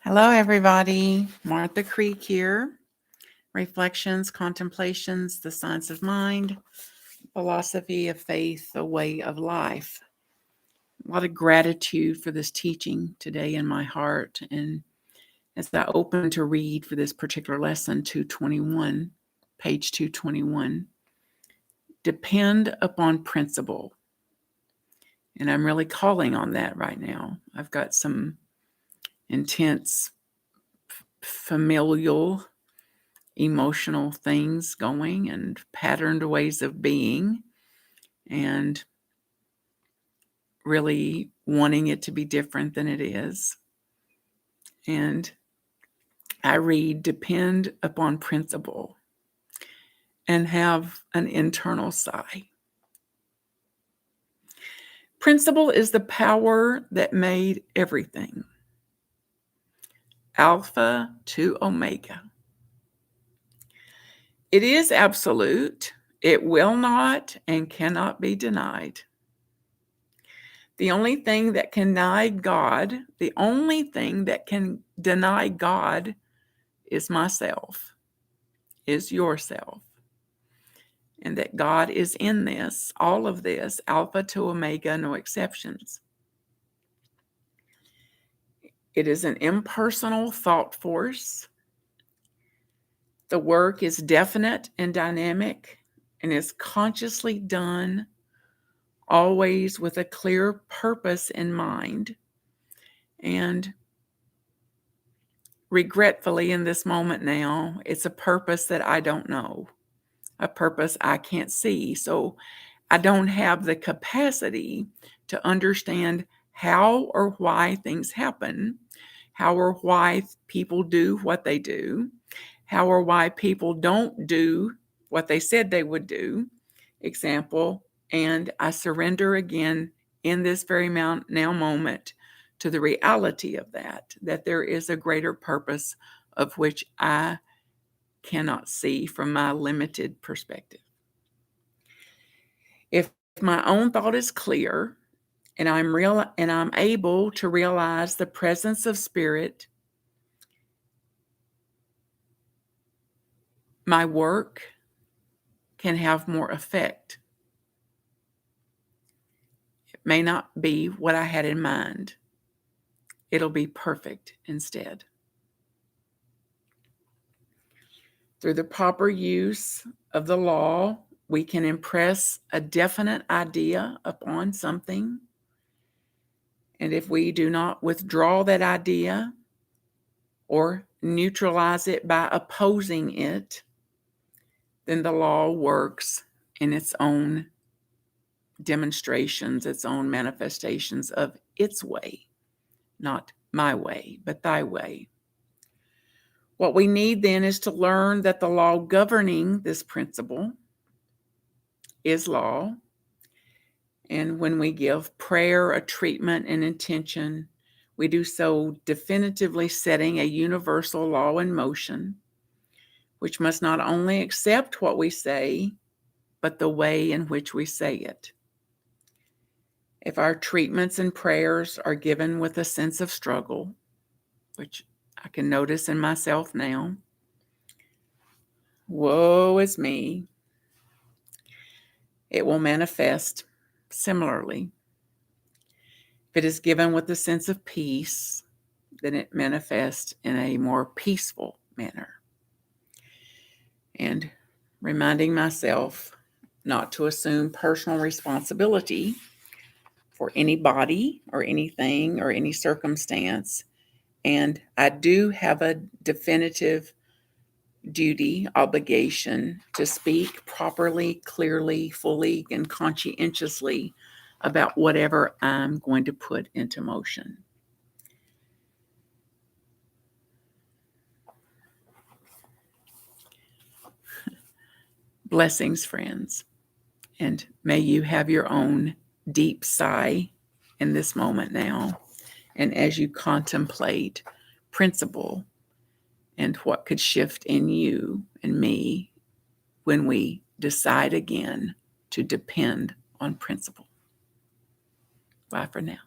Hello, everybody. Martha Creek here. Reflections, contemplations, the science of mind, philosophy of faith, a way of life. A lot of gratitude for this teaching today in my heart. And as I open to read for this particular lesson, 221, page 221, depend upon principle. And I'm really calling on that right now. I've got some intense familial emotional things going and patterned ways of being, and really wanting it to be different than it is. And I read, depend upon principle, and have an internal sigh. Principle is the power that made everything. Alpha to Omega. It is absolute. It will not and cannot be denied. The only thing that can deny God, is myself, is yourself. And that God is in this, all of this, Alpha to Omega, no exceptions. It is an impersonal thought force. The work is definite and dynamic and is consciously done, always with a clear purpose in mind. And regretfully, in this moment now, it's a purpose that I don't know, a purpose I can't see. So I don't have the capacity to understand how or why things happen, how or why people do what they do, how or why people don't do what they said they would do. Example, and I surrender again in this very now moment to the reality of that there is a greater purpose of which I cannot see from my limited perspective. If my own thought is clear and I'm able to realize the presence of spirit, my work can have more effect. It may not be what I had in mind. It'll be perfect instead. Through the proper use of the law, we can impress a definite idea upon something. And if we do not withdraw that idea or neutralize it by opposing it, then the law works in its own demonstrations, its own manifestations of its way, not my way, but thy way. What we need then is to learn that the law governing this principle is law. And when we give prayer a treatment and intention, we do so definitively setting a universal law in motion, which must not only accept what we say, but the way in which we say it. If our treatments and prayers are given with a sense of struggle, which I can notice in myself now, woe is me, it will manifest similarly. If it is given with a sense of peace, then it manifests in a more peaceful manner. And reminding myself not to assume personal responsibility for anybody or anything or any circumstance. And I do have a definitive duty, obligation to speak properly, clearly, fully, and conscientiously about whatever I'm going to put into motion. Blessings, friends, and may you have your own deep sigh in this moment now, and as you contemplate principle and what could shift in you and me when we decide again to depend on principle. Bye for now.